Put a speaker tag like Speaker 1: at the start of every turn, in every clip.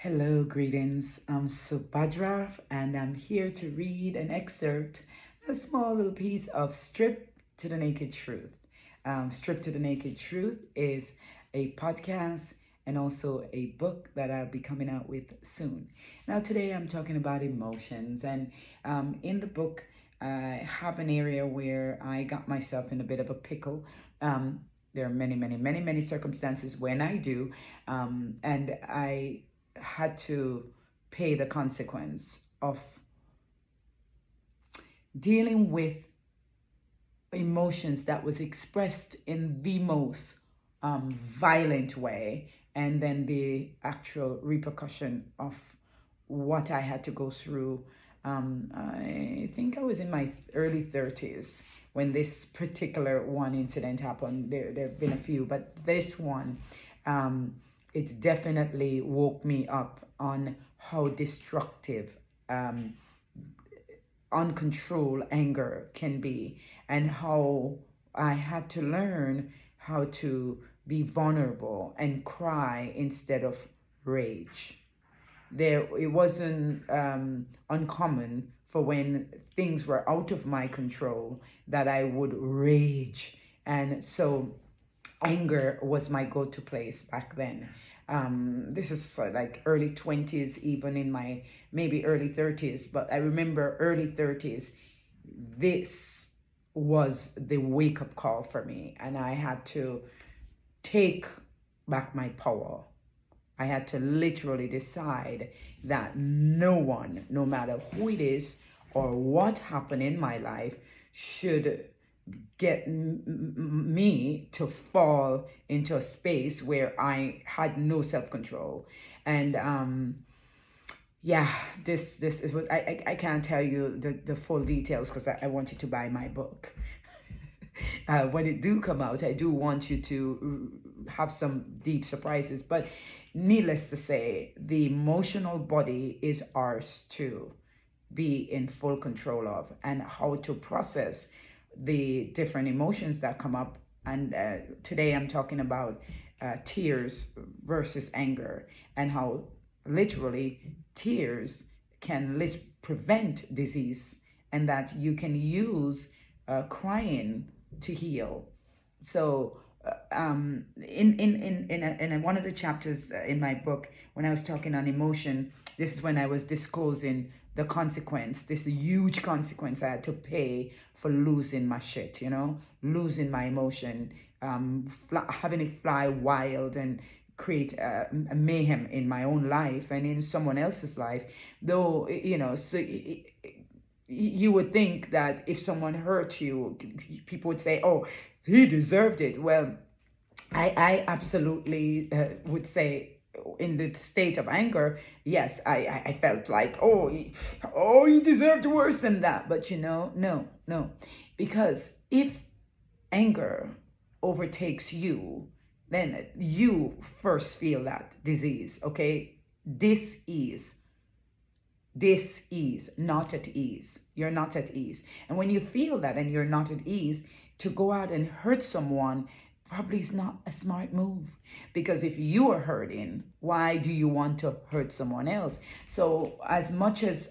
Speaker 1: Hello, greetings. I'm Subhadra, and I'm here to read an excerpt, a small little piece of Strip to the Naked Truth. Strip to the Naked Truth is a podcast and also a book that I'll be coming out with soon. Now, today I'm talking about emotions, and in the book, I have an area where I got myself in a bit of a pickle. There are many circumstances when I do, and I had to pay the consequence of dealing with emotions that was expressed in the most violent way, and then the actual repercussion of what I had to go through. I think I was in my early 30s when this particular one incident happened. There have been a few, but this one, it definitely woke me up on how destructive uncontrolled anger can be, and how I had to learn how to be vulnerable and cry instead of rage. It wasn't uncommon for when things were out of my control that I would rage, and so anger was my go-to place back then. This is like early 20s, even in my maybe early 30s, but I remember early 30s, this was the wake-up call for me, and I had to take back my power. I had to literally decide that no one, no matter who it is or what happened in my life, should get me to fall into a space where I had no self-control. And this is what I can't tell you the full details, because I want you to buy my book. When it do come out, I do want you to have some deep surprises, but needless to say, the emotional body is ours to be in full control of, and how to process the different emotions that come up. And today I'm talking about tears versus anger, and how literally tears can prevent disease, and that you can use crying to heal. So in one of the chapters in my book, when I was talking on emotion, this is when I was disclosing the consequence, this huge consequence I had to pay for losing my shit, losing my emotion, having it fly wild and create a mayhem in my own life and in someone else's life. Though, so you would think that if someone hurt you, people would say, oh, he deserved it. Well, I absolutely would say, in the state of anger, yes, I felt like, he deserved worse than that. But no. Because if anger overtakes you, then you first feel that disease, okay? This is not at ease. You're not at ease. And when you feel that and you're not at ease, to go out and hurt someone probably is not a smart move. Because if you are hurting, why do you want to hurt someone else? So as much as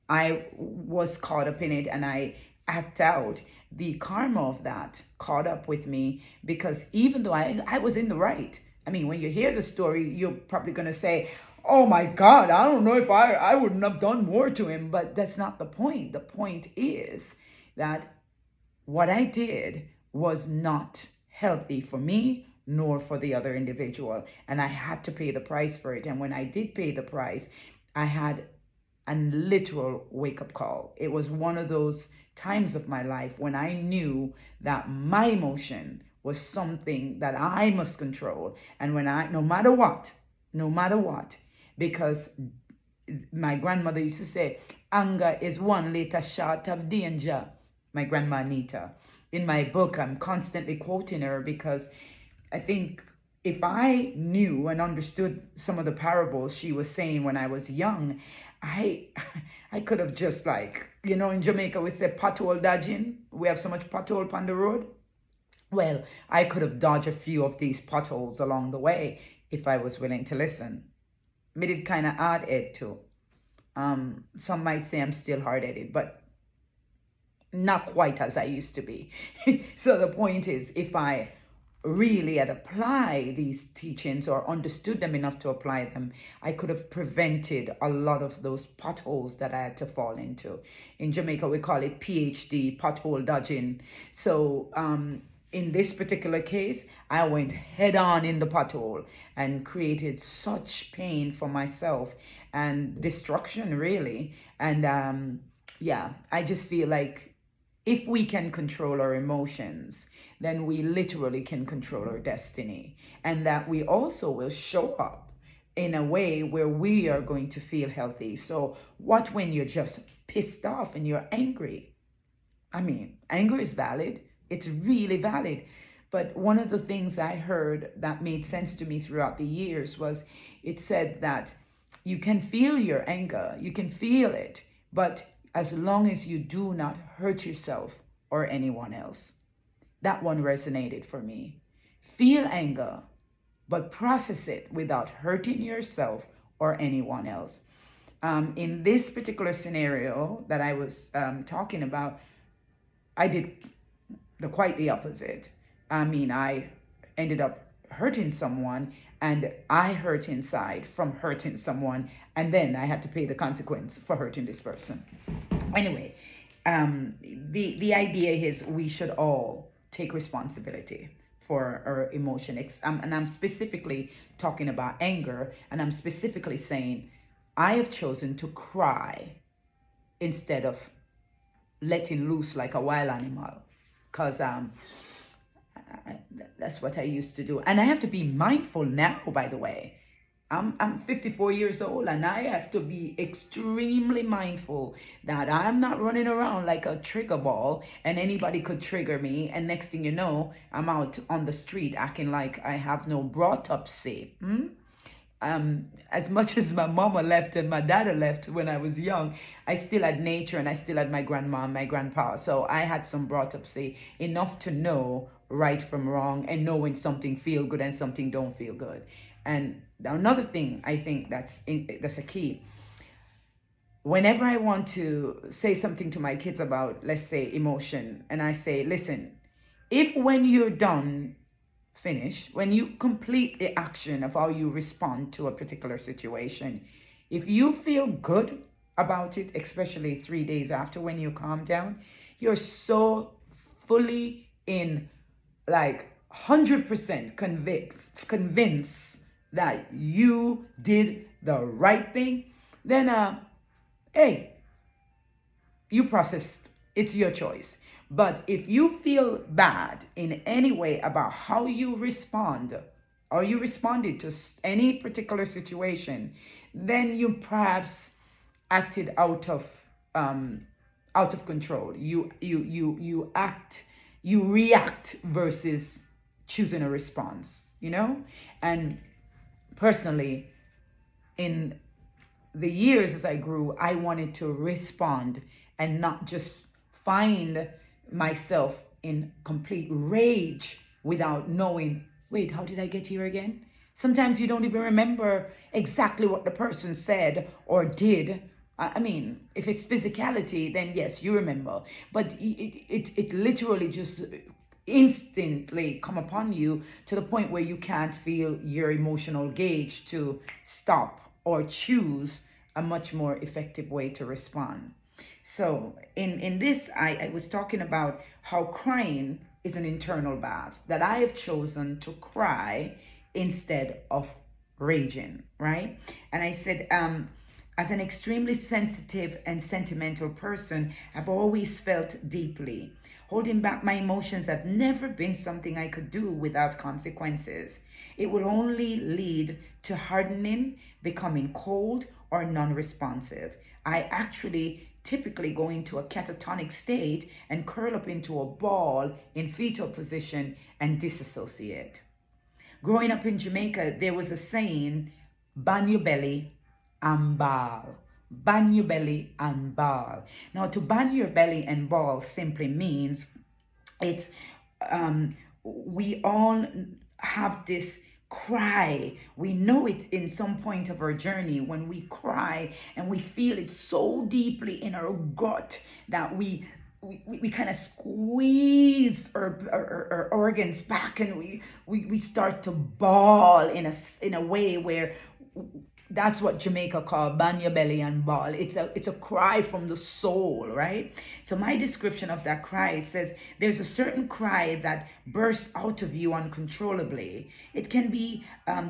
Speaker 1: I was caught up in it and I act out, the karma of that caught up with me, because even though I was in the right, I mean, when you hear the story, you're probably going to say, oh my God, I don't know if I wouldn't have done more to him. But that's not the point. The point is that what I did was not healthy for me nor for the other individual, and I had to pay the price for it. And when I did pay the price, I had a literal wake-up call. It was one of those times of my life when I knew that my emotion was something that I must control, and when no matter what, because my grandmother used to say, anger is one little shot of danger. My grandma Anita. In my book, I'm constantly quoting her, because I think if I knew and understood some of the parables she was saying when I was young, I could have just, like, in Jamaica we say pothole dodging. We have so much pothole on the road. Well, I could have dodged a few of these potholes along the way if I was willing to listen. made it kind of hard-headed too. Some might say I'm still hard-headed, but not quite as I used to be. So the point is, if I really had applied these teachings or understood them enough to apply them, I could have prevented a lot of those potholes that I had to fall into. In Jamaica, we call it PhD, pothole dodging. So in this particular case, I went head on in the pothole and created such pain for myself and destruction, really. And yeah, I just feel like if we can control our emotions, then we literally can control our destiny. And that we also will show up in a way where we are going to feel healthy. So what when you're just pissed off and you're angry? I mean, anger is valid. It's really valid. But one of the things I heard that made sense to me throughout the years was it said that you can feel your anger, you can feel it, but as long as you do not hurt yourself or anyone else. That one resonated for me. Feel anger, but process it without hurting yourself or anyone else. In this particular scenario that I was talking about, I did quite the opposite. I mean, I ended up hurting someone, and I hurt inside from hurting someone, and then I had to pay the consequence for hurting this person. Anyway, the idea is we should all take responsibility for our emotion. And I'm specifically talking about anger, and I'm specifically saying I have chosen to cry instead of letting loose like a wild animal, because that's what I used to do. And I have to be mindful now, by the way. I'm 54 years old, and I have to be extremely mindful that I'm not running around like a trigger ball and anybody could trigger me. And next thing you know, I'm out on the street acting like I have no brought up say. As much as my mama left and my dad left when I was young, I still had nature and I still had my grandma and my grandpa. So I had some brought up say, enough to know right from wrong and know when something feel good and something don't feel good. And another thing I think that's a key. Whenever I want to say something to my kids about, let's say, emotion, and I say, listen, if when you're done, finish, when you complete the action of how you respond to a particular situation, if you feel good about it, especially 3 days after when you calm down, you're so fully in, like 100% convinced that you did the right thing, then hey, you processed. It's your choice. But if you feel bad in any way about how you respond or you responded to any particular situation, then you perhaps acted out of control. You react versus choosing a response, And personally, in the years as I grew, I wanted to respond and not just find myself in complete rage without knowing, wait, how did I get here again? Sometimes you don't even remember exactly what the person said or did. I mean, if it's physicality, then yes, you remember. But it literally just instantly come upon you to the point where you can't feel your emotional gauge to stop or choose a much more effective way to respond. So in this, I was talking about how crying is an internal bath, that I have chosen to cry instead of raging, right? And I said, as an extremely sensitive and sentimental person, I've always felt deeply. Holding back my emotions have never been something I could do without consequences. It will only lead to hardening, becoming cold, or non-responsive. I actually typically go into a catatonic state and curl up into a ball in fetal position and disassociate. Growing up in Jamaica, there was a saying, "Ban your belly and bawl." Ban your belly and bawl. Now, to ban your belly and bawl simply means we all have this cry. We know it in some point of our journey when we cry and we feel it so deeply in our gut that we kind of squeeze our organs back, and we start to bawl in a way where that's what Jamaica call bang your belly and bawl. It's a cry from the soul, right? So my description of that cry, it says there's a certain cry that bursts out of you uncontrollably. It can be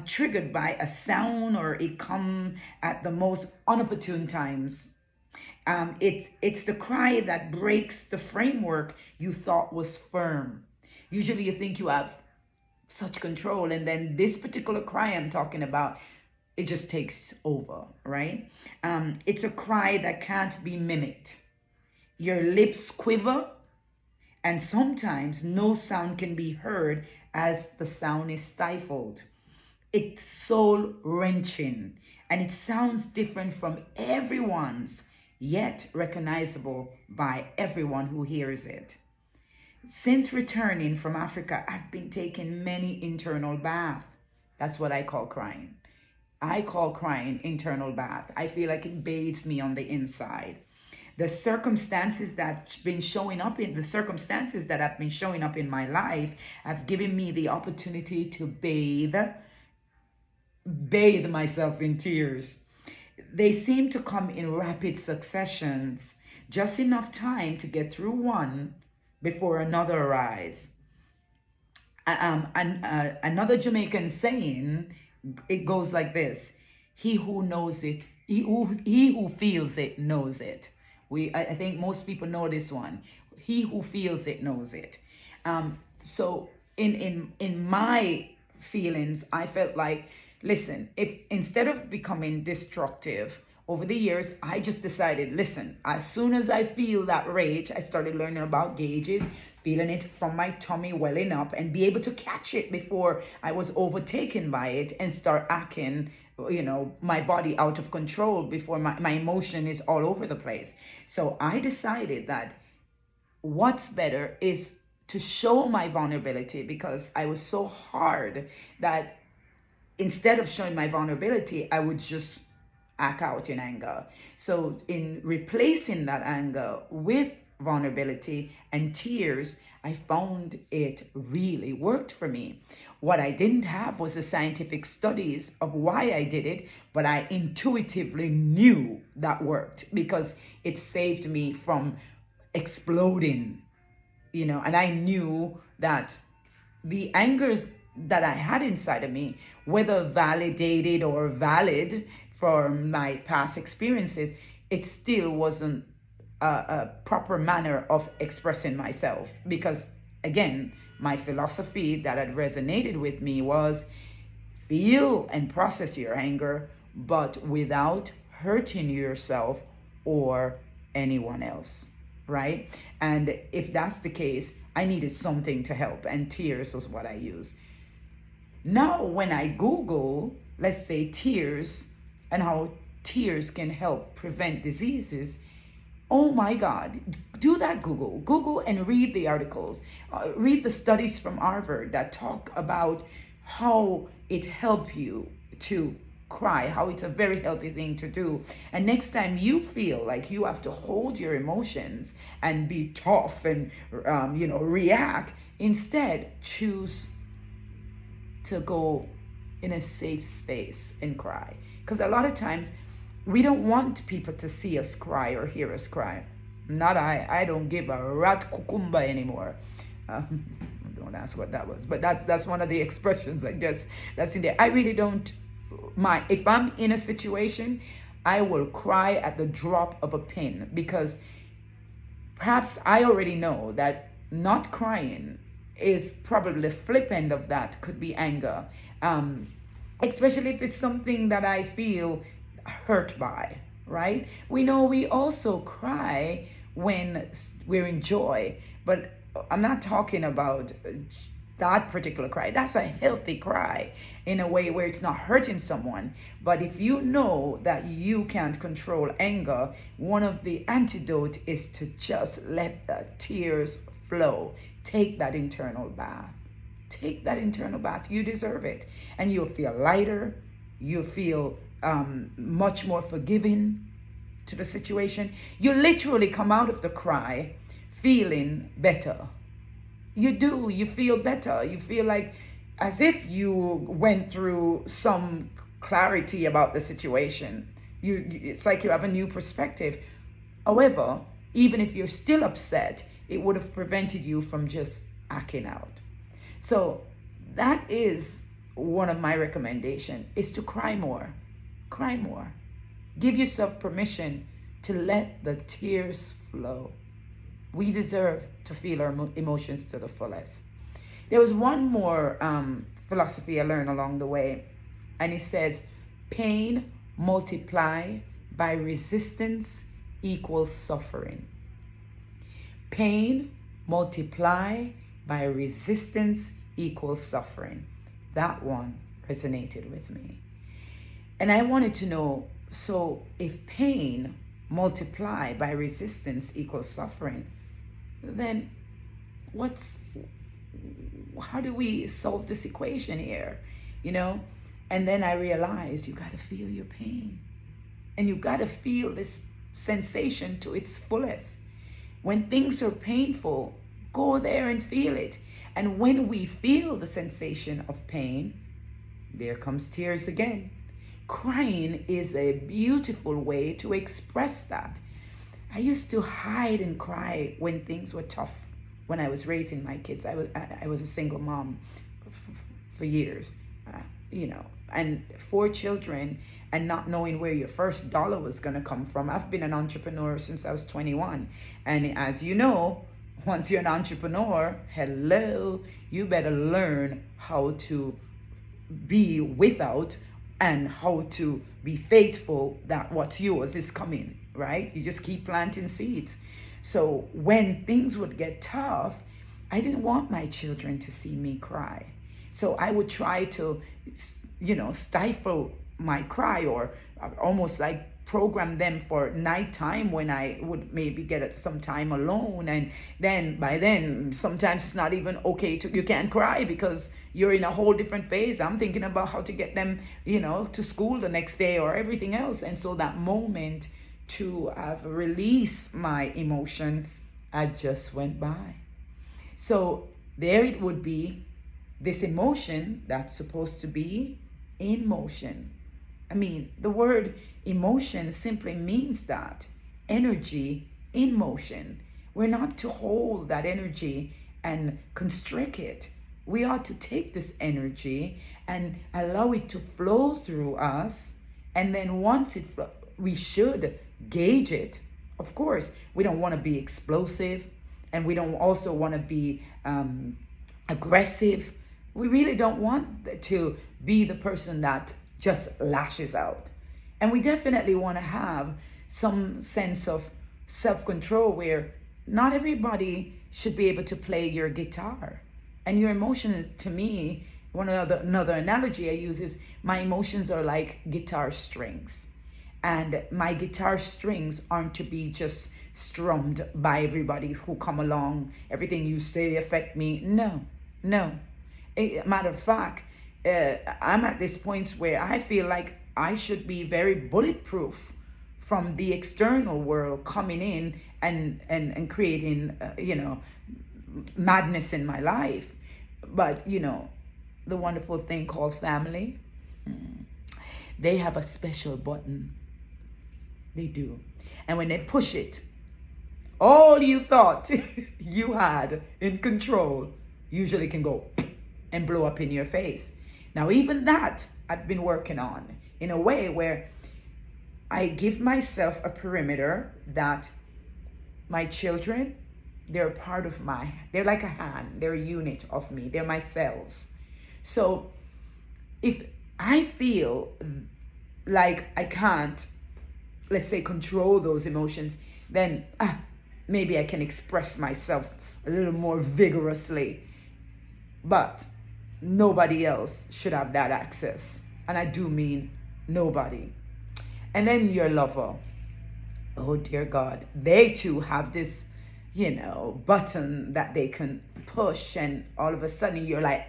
Speaker 1: triggered by a sound, or it come at the most unopportune times. It's the cry that breaks the framework you thought was firm. Usually you think you have such control, and then this particular cry I'm talking about, it just takes over, right? It's a cry that can't be mimicked. Your lips quiver, and sometimes no sound can be heard as the sound is stifled. It's soul wrenching, and it sounds different from everyone's, yet recognizable by everyone who hears it. Since returning from Africa, I've been taking many internal baths. That's what I call crying. I call crying internal bath. I feel like it bathes me on the inside. The circumstances that have been showing up in my life have given me the opportunity to bathe myself in tears. They seem to come in rapid successions, just enough time to get through one before another arrives. Another Jamaican saying, it goes like this: he who knows it, he who feels it knows it. I think most people know this one. He who feels it knows it. So in my feelings, I felt like, listen, if instead of becoming destructive over the years, I just decided, listen, as soon as I feel that rage, I started learning about gauges, feeling it from my tummy welling up, and be able to catch it before I was overtaken by it and start acting, my body out of control before my emotion is all over the place. So I decided that what's better is to show my vulnerability, because I was so hard that instead of showing my vulnerability, I would just act out in anger. So in replacing that anger with vulnerability and tears, I found it really worked for me. What I didn't have was the scientific studies of why I did it, but I intuitively knew that worked because it saved me from exploding, and I knew that the angers that I had inside of me, whether validated or valid from my past experiences, it still wasn't a proper manner of expressing myself. Because again, my philosophy that had resonated with me was feel and process your anger, but without hurting yourself or anyone else, right? And if that's the case, I needed something to help, and tears was what I used. Now, when I Google, let's say, tears and how tears can help prevent diseases, oh my God, do that Google and read the articles. Read the studies from Harvard that talk about how it helps you to cry, how it's a very healthy thing to do. And next time you feel like you have to hold your emotions and be tough and, react, instead choose to go in a safe space and cry. Because a lot of times we don't want people to see us cry or hear us cry. Not I don't give a rat cucumba anymore. Don't ask what that was, but that's one of the expressions, I guess, that's in there. I really don't mind. If I'm in a situation, I will cry at the drop of a pin, because perhaps I already know that not crying is probably the flip end of that, could be anger. Especially if it's something that I feel hurt by, right? We know we also cry when we're in joy, but I'm not talking about that particular cry. That's a healthy cry in a way where it's not hurting someone. But if you know that you can't control anger, one of the antidote is to just let the tears flow. Take that internal bath. Take that internal bath. You deserve it. And you'll feel lighter. You'll feel much more forgiving to the situation. You literally come out of the cry feeling better. You do. You feel better. You feel like as if you went through some clarity about the situation. It's like you have a new perspective. However, even if you're still upset, it would have prevented you from just acting out. So that is one of my recommendations, is to cry more. Cry more. Give yourself permission to let the tears flow. We deserve to feel our emotions to the fullest. There was one more philosophy I learned along the way, and it says, pain multiplied by resistance equals suffering. Pain multiplied by resistance equals suffering. That one resonated with me. And I wanted to know, so if pain multiplied by resistance equals suffering, then how do we solve this equation here? And then I realized you got to feel your pain, and you got to feel this sensation to its fullest. When things are painful, go there and feel it. And when we feel the sensation of pain, there comes tears again. Crying is a beautiful way to express that. I used to hide and cry when things were tough when I was raising my kids. I was a single mom for years, and 4 children, and not knowing where your first dollar was going to come from. I've been an entrepreneur since I was 21. And as you know, once you're an entrepreneur, hello, you better learn how to be without and how to be faithful that what's yours is coming, right? You just keep planting seeds. So when things would get tough, I didn't want my children to see me cry. So I would try to, stifle my cry, or almost like program them for nighttime when I would maybe get some time alone. And then by then, sometimes it's not even okay you can't cry because you're in a whole different phase. I'm thinking about how to get them, to school the next day or everything else. And so that moment to have released my emotion, I just went by. So there it would be, this emotion that's supposed to be in motion. I mean, the word emotion simply means that energy in motion. We're not to hold that energy and constrict it. We ought to take this energy and allow it to flow through us. And then once we should gauge it. Of course, we don't want to be explosive, and we don't also want to be aggressive. We really don't want to be the person that just lashes out. And we definitely want to have some sense of self-control where not everybody should be able to play your guitar. And your emotions, to me, another analogy I use is my emotions are like guitar strings. And my guitar strings aren't to be just strummed by everybody who come along. Everything you say affect me. No. Matter of fact, I'm at this point where I feel like I should be very bulletproof from the external world coming in and creating, madness in my life. But, the wonderful thing called family, they have a special button. They do. And when they push it, all you thought you had in control usually can go and blow up in your face. Now, even that I've been working on in a way where I give myself a perimeter that my children, they're part of they're like a hand, they're a unit of me, they're my cells. So if I feel like I can't, let's say, control those emotions, then maybe I can express myself a little more vigorously. But nobody else should have that access. And I do mean nobody. And then your lover. Oh, dear God. They too have this, button that they can push. And all of a sudden you're like,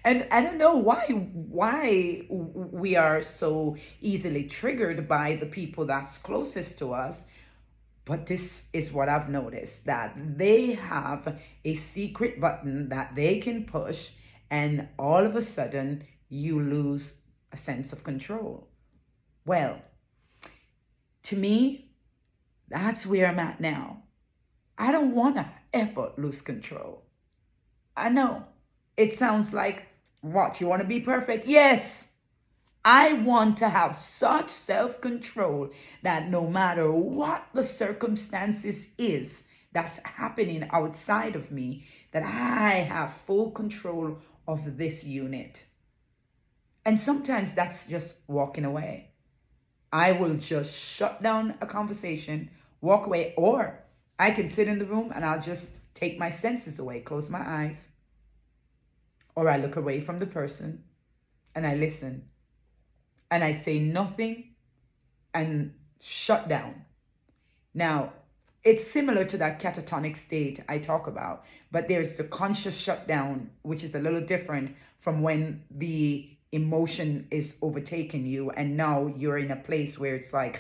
Speaker 1: And I don't know why we are so easily triggered by the people that's closest to us. But this is what I've noticed, that they have a secret button that they can push, and all of a sudden you lose a sense of control. Well, to me, that's where I'm at now. I don't want to ever lose control. I know it sounds like, what, you want to be perfect? Yes. I want to have such self-control that no matter what the circumstances is that's happening outside of me, that I have full control of this unit. And sometimes that's just walking away. I will just shut down a conversation, walk away, or I can sit in the room and I'll just take my senses away, close my eyes, or I look away from the person and I listen and I say nothing and shut down. Now, it's similar to that catatonic state I talk about, but there's the conscious shutdown, which is a little different from when the emotion is overtaking you and now you're in a place where it's like,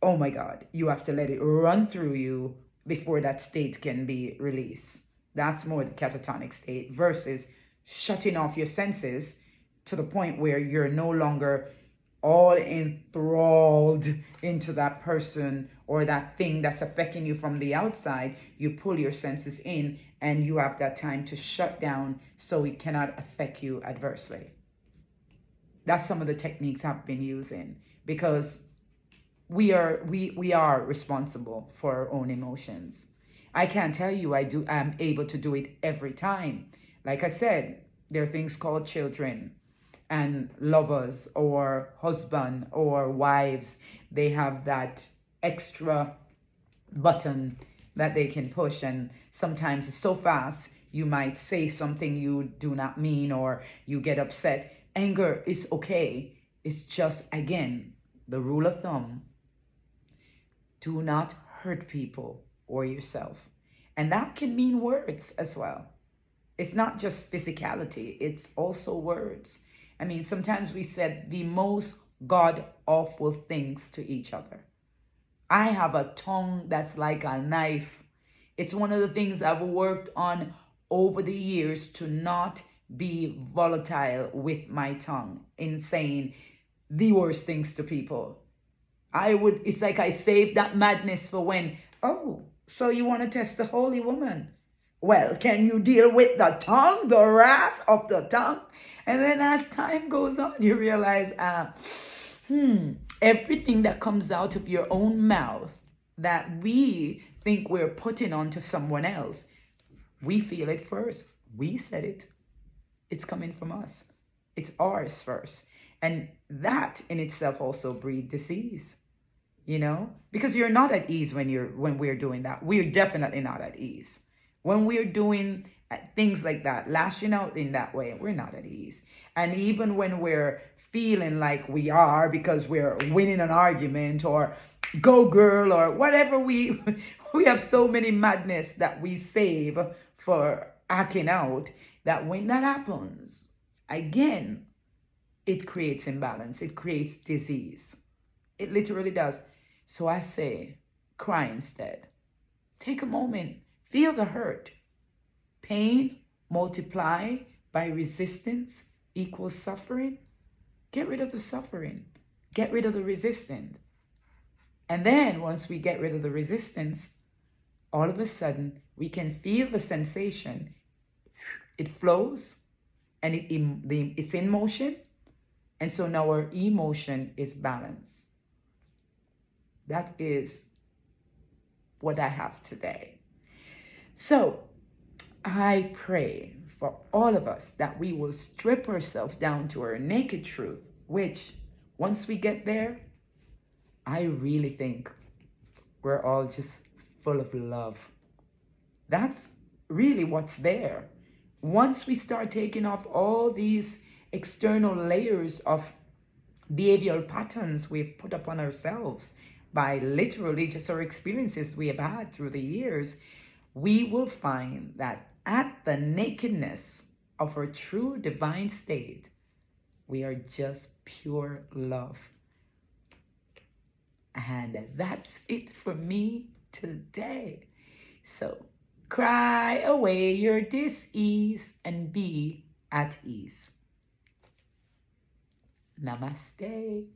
Speaker 1: oh my God, you have to let it run through you before that state can be released. That's more the catatonic state versus shutting off your senses to the point where you're no longer all enthralled into that person or that thing that's affecting you from the outside. You pull your senses in and you have that time to shut down so it cannot affect you adversely. That's some of the techniques I've been using, because we are responsible for our own emotions. I can't tell you I'm able to do it every time. Like I said, there are things called children and lovers or husband or wives. They have that extra button that they can push, and sometimes it's so fast you might say something you do not mean or you get upset. Anger is okay. It's just, again, the rule of thumb: do not hurt people or yourself. And that can mean words as well. It's not just physicality, it's also words. I mean, sometimes we said the most god-awful things to each other. I have a tongue that's like a knife. It's one of the things I've worked on over the years, to not be volatile with my tongue in saying the worst things to people. It's like I saved that madness for when, oh, so you want to test the holy woman? Well, can you deal with the tongue, the wrath of the tongue? And then as time goes on, you realize, everything that comes out of your own mouth that we think we're putting onto someone else, we feel it first. We said it. It's coming from us. It's ours first. And that in itself also breeds disease, because you're not at ease when we're doing that. We're definitely not at ease. When we're doing things like that, lashing out in that way, we're not at ease. And even when we're feeling like we are because we're winning an argument or go girl or whatever, we have so many madness that we save for acting out, that when that happens, again, it creates imbalance. It creates disease. It literally does. So I say, cry instead. Take a moment. Feel the hurt. Pain multiplied by resistance equals suffering. Get rid of the suffering. Get rid of the resistance. And then once we get rid of the resistance, all of a sudden we can feel the sensation. It flows and it's in motion. And so now our emotion is balanced. That is what I have today. So I pray for all of us that we will strip ourselves down to our naked truth, which once we get there, I really think we're all just full of love. That's really what's there. Once we start taking off all these external layers of behavioral patterns we've put upon ourselves by literally just our experiences we have had through the years, we will find that at the nakedness of our true divine state. We are just pure love. And that's it for me today. So cry away your dis-ease and be at ease. Namaste.